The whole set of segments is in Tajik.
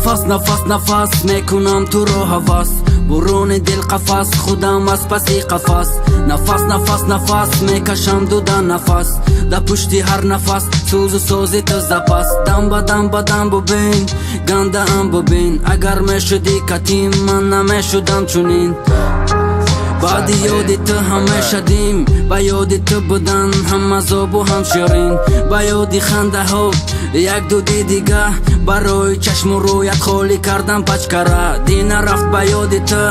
نفس میکنم تو رو حواس برون دل قفس خودم از پسی قفس نفس میکشم دو نفس در پشتی هر نفس سوز و سوزی تو زپس دم بدم ببین گنده هم ببین اگر میشدی کتیم من نمیشدم چونین بعد یادی تو همه شدیم با یادی تو بودن هم مذاب و هم شیرین با یادی خنده ها یک دو دیگه برای چشم و رویت خالی کردم پچکره دینه رفت با یادی تو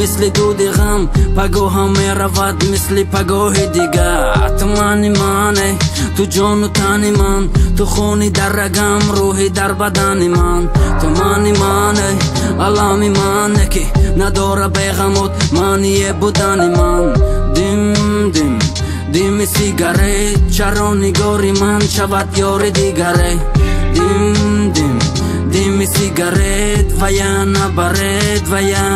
مثل دود غم پگاه هم میرود مثل پگاه دیگه تو منه تو جان و تن من تو خونی در رگم روحی در بدن من تو منه علامی منه که نداره بیغمات معنی بودن من دیم سیگاره چرا نگاری من شود یار دیگره دیم سیگارت و یا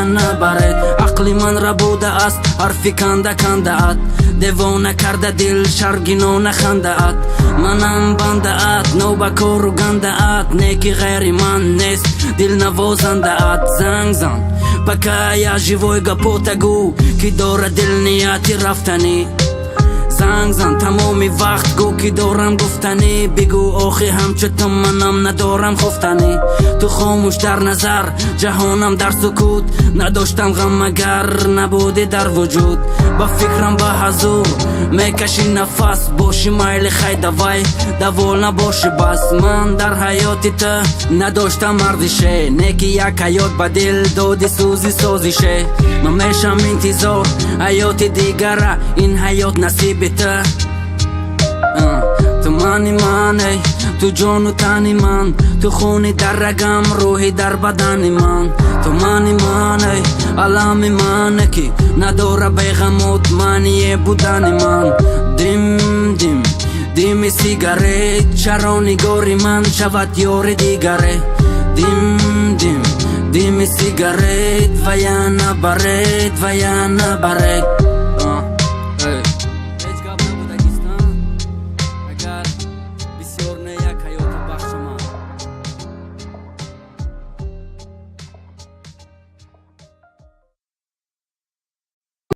نبرد عقلی من را بوده است حرفی کنده ات دیوانه کرده دل شرگینانه خنده ات منم بنده ات نو بکار و گنده ات نیکی غیر من نیست دل نوازنده ات زنگ زن پکایا جیوی گپوتا گو که داره دل نیاتی رفتنی زنگ زن تمامی وقت گو که دارم گفتنی بگو آخی همچتم منم ندارم خفتنی تو خاموش در نظر جهانم در سکوت نداشتم غم مگر نبوده در وجود با فکرم با حضور میکشی نفس باشی مایل خی دوال نباشی بس من در حیاتی تو نداشتم مردشه نیکی یک حیات با دل دادی سوزیشه من میشم انتظار حیات دیگر این حیات نصیب تو منی تو جان و تن من تو خونی در رگم روحی در بدن من تو منی علامی منه که نداره بیغمات معنی بودن من دیم سیگاره چرا نگاری من شود یار دیگره دیم سیگارت و یا نبرد